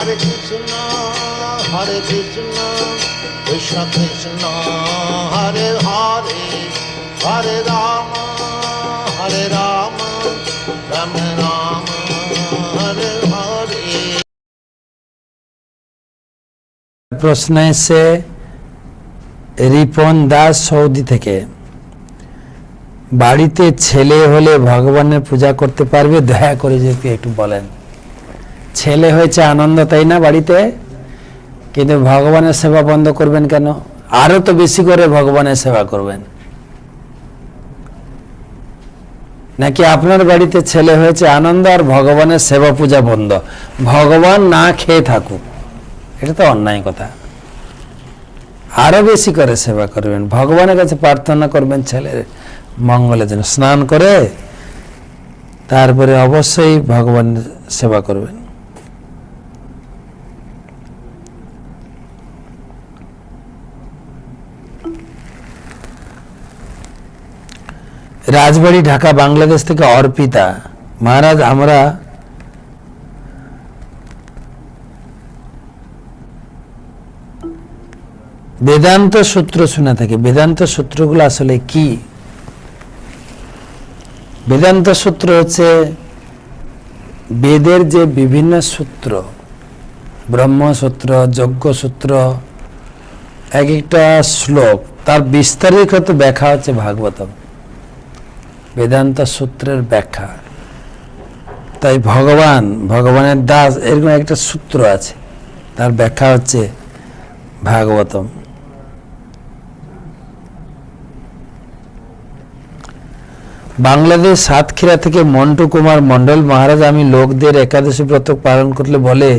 Hare Krishna, Krishna Krishna, Hare Hare, Hare Rama, Rama Rama, Hare Hare. প্রশ্ন এসে Ripon Das Saudi থেকে, বাড়িতে ছেলে হলে ভগবানের পূজা করতে পারবে? দয়া করে যদি একটু বলেন। ছেলে হয়েছে আনন্দ, তাই না বাড়িতে, কিন্তু ভগবানের সেবা বন্ধ করবেন কেন? আরো তো বেশি করে ভগবানের সেবা করবেন। নাকি আপনার বাড়িতে ছেলে হয়েছে আনন্দ আর ভগবানের সেবা পূজা বন্ধ, ভগবান না খেয়ে থাকুক? এটা তো অন্যায় কথা। আরো বেশি করে সেবা করবেন, ভগবানের কাছে প্রার্থনা করবেন ছেলের মঙ্গলের জন্য, স্নান করে তারপরে অবশ্যই ভগবানের সেবা করবেন। রাজবাড়ি, ঢাকা, বাংলাদেশ থেকে অর্পিতা। মহারাজ, আমরা বেদান্ত সূত্র শুনে থাকি, বেদান্ত সূত্রগুলো আসলে কি? বেদান্ত সূত্র হচ্ছে বেদের যে বিভিন্ন সূত্র, ব্রহ্মসূত্র, যজ্ঞসূত্র, এক একটা শ্লোক তার বিস্তারিত ব্যাখ্যা হচ্ছে ভাগবতম, বেদান্ত সূত্রের ব্যাখ্যা। তাই ভগবানের দাস, এরকম একটা সূত্র আছে, তার ব্যাখ্যা হচ্ছে ভাগবতম। বাংলাদেশ সাতক্ষীরা থেকে মন্টু কুমার মন্ডল। মহারাজ, আমি লোকদের একাদশী ব্রত পালন করলে বলে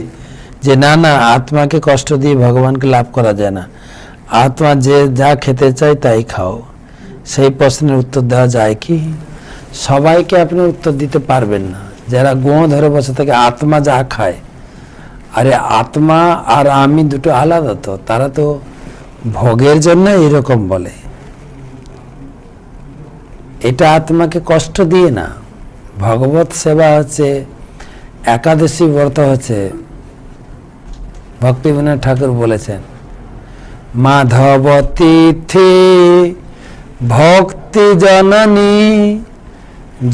যে না না, আত্মাকে কষ্ট দিয়ে ভগবানকে লাভ করা যায় না, আত্মা যে যা খেতে চায় তাই খাও। সেই প্রশ্নের উত্তর দেওয়া যায় কি? সবাইকে আপনি উত্তর দিতে পারবেন না। যারা গোঁ ধরে বসে থাকে আত্মা যা খায়, আরে আত্মা আর আমি দুটো আলাদা তো, তারা তো ভোগের জন্য এরকম বলে। এটা আত্মাকে কষ্ট দিয়ে না। ভগবত সেবা হচ্ছে, একাদশী ব্রত হচ্ছে, ভক্তিবিনোদ ঠাকুর বলেছেন, মাধব তিথি ভক্তি জননী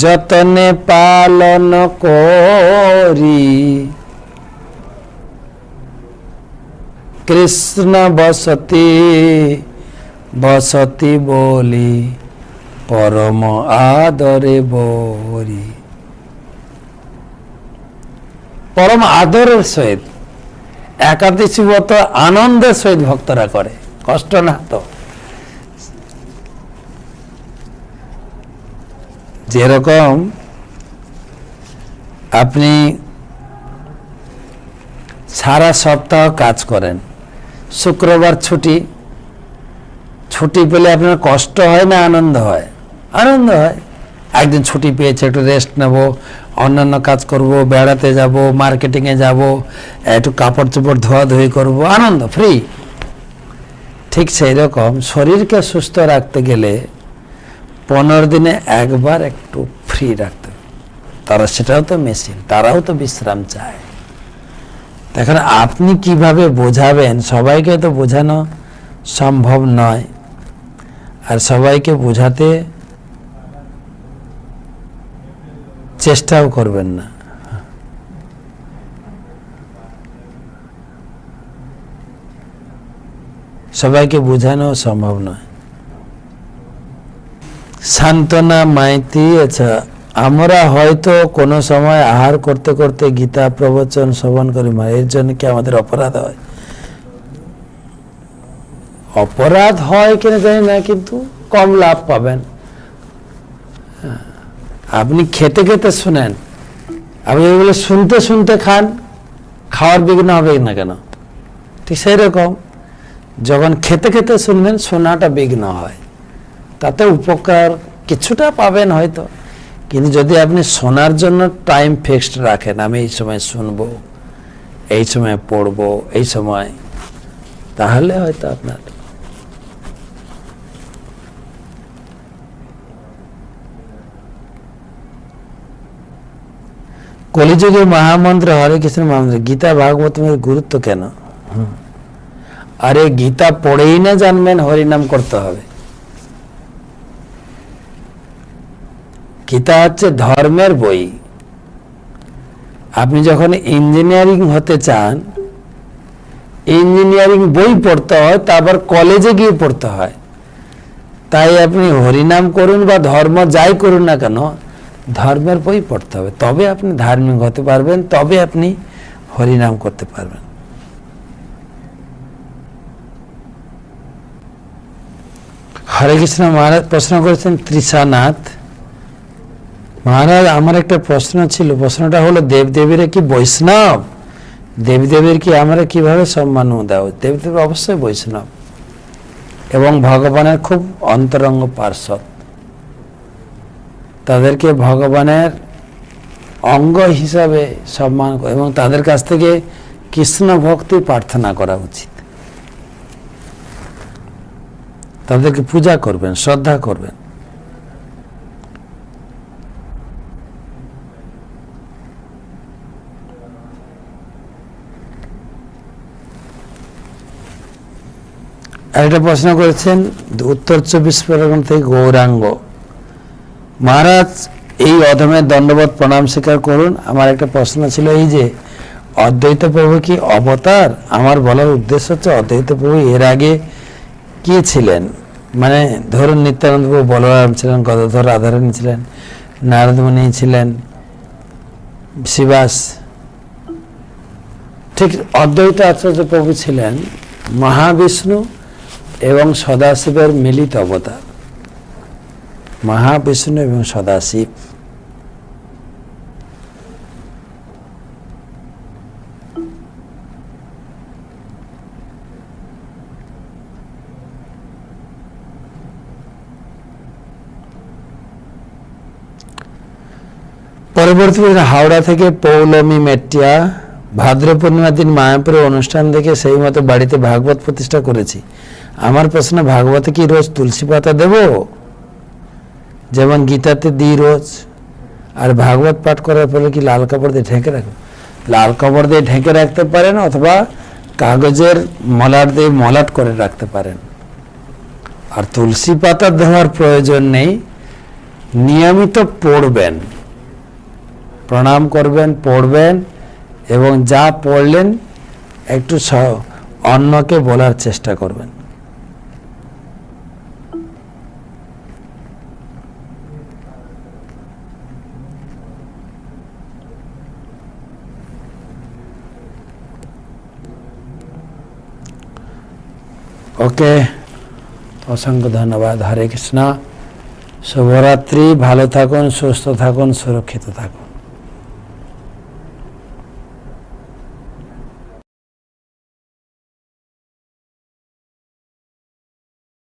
যতনে পালন করি, কৃষ্ণ বসতি বসতি বলি পরম আদরে বরি। পরম আদরের সহিত একাদশী ব্রত আনন্দের সহিত ভক্তরা করে, কষ্ট না তো। যেরকম আপনি সারা সপ্তাহ কাজ করেন, শুক্রবার ছুটি পেলে আপনার কষ্ট হয় না আনন্দ হয়? আনন্দ হয়। একদিন ছুটি পেয়েছে, একটু রেস্ট নেব, অন্যান্য কাজ করব, বেড়াতে যাব, মার্কেটিংয়ে যাব, একটু কাপড় চোপড় ধোয়াধুয়ি করব, আনন্দ, ফ্রি। ঠিক সেই রকম শরীরকে সুস্থ রাখতে গেলে 15 দিনে একবার একটু ফ্রি রাখতে হবে। তারা, সেটাও তো মেশিন, তারাও তো বিশ্রাম চায়। এখন আপনি কিভাবে বোঝাবেন? সবাইকে তো বোঝানো সম্ভব নয়, আর সবাইকে বোঝাতে চেষ্টাও করবেন না। সবাইকে বোঝানো সম্ভব নয়। সান্ত্বনা মাইতি, আচ্ছা, আমরা হয়তো কোনো সময় আহার করতে করতে গীতা প্রবচন শ্রবণ করি, এর জন্য কি আমাদের অপরাধ হয়? অপরাধ হয় কিনা জানি না, কিন্তু কম লাভ পাবেন। আপনি খেতে খেতে শুনেন, আপনি এগুলো শুনতে শুনতে খান, খাওয়ার বিঘ্ন হবে না কেন? ঠিক সেই রকম যখন খেতে খেতে শুনবেন, শোনাটা বিঘ্ন হয়, তাতে উপকার কিছুটা পাবেন হয়তো। কিন্তু যদি আপনি শোনার জন্য টাইম ফিক্সড রাখেন, আমি এই সময় শুনবো, এই সময় পড়বো, এই সময়, তাহলে হয়তো আপনার কলিযুগে মহামন্ত্র হরে কৃষ্ণ মহামন্ত্র গীতা ভাগবতের গুরুত্ব কেন? আরে গীতা পড়েই না জানবেন হরিনাম করতে হবে। গীতা হচ্ছে ধর্মের বই। আপনি যখন ইঞ্জিনিয়ারিং হতে চান, ইঞ্জিনিয়ারিং বই পড়তে হয়, তারপর কলেজে গিয়ে পড়তে হয়। তাই আপনি হরিনাম করুন বা ধর্ম যাই করুন না কেন, ধর্মের বই পড়তে হবে, তবে আপনি ধার্মিক হতে পারবেন, তবে আপনি হরিনাম করতে পারবেন। হরে কৃষ্ণ মহারাজ প্রশ্ন করেছেন ত্রিশানাথ মহারাজ, আমার একটা প্রশ্ন ছিল, প্রশ্নটা হলো দেবদেবীরা কি বৈষ্ণব? দেবদেবীর কি আমরা কিভাবে সম্মান দেওয়া? দেবদেবী অবশ্যই বৈষ্ণব এবং ভগবানের খুব অন্তরঙ্গ পার্ষদ। তাদেরকে ভগবানের অঙ্গ হিসাবে সম্মান এবং তাদের কাছ থেকে কৃষ্ণ ভক্তি প্রার্থনা করা উচিত। তাদেরকে পূজা করবেন, শ্রদ্ধা করবেন। একটা প্রশ্ন করেছেন উত্তর 24 পরগনা থেকে গৌরাঙ্গ মহারাজ, এই অধমের দণ্ডবত প্রণাম স্বীকার করুন। আমার একটা প্রশ্ন ছিল, এই যে অদ্বৈত প্রভু কি অবতার? আমার বলার উদ্দেশ্য হচ্ছে অদ্বৈত প্রভু এর আগে কি ছিলেন? মানে ধরুন নিত্যানন্দ প্রভু বলরাম ছিলেন, গদাধর রাধারানী ছিলেন, নারদমণি ছিলেন, শিবাস। ঠিক অদ্বৈত আচার্য প্রভু ছিলেন মহাবিষ্ণু এবং সদাশিবের মিলিত অবতার। মহাবিষ্ণু এবং সদাশিব। পরবর্তী হাওড়া থেকে পৌলমী মেটিয়া, ভাদ্র পূর্ণিমার দিন মায়াপুরে অনুষ্ঠান দেখে সেই মতো বাড়িতে ভাগবত প্রতিষ্ঠা করেছি। আমার প্রশ্ন, ভাগবতে কি রোজ তুলসী পাতা দেব, যেমন গীতাতে দিই রোজ? আর ভাগবত পাঠ করার পরে কি লাল কাপড় দিয়ে ঢেকে রাখবো? লাল কাপড় দিয়ে ঢেকে রাখতে পারেন, অথবা কাগজের মলাট দিয়ে মলাট করে রাখতে পারেন। আর তুলসী পাতা দেওয়ার প্রয়োজন নেই, নিয়মিত পড়বেন, প্রণাম করবেন, পড়বেন এবং যা পড়লেন একটু অন্যকে বলার চেষ্টা করবেন। ওকে, অসংখ্য ধন্যবাদ। হরে কৃষ্ণ, শুভরাত্রি। ভালো থাকুন, সুস্থ থাকুন, সুরক্ষিত থাকুন।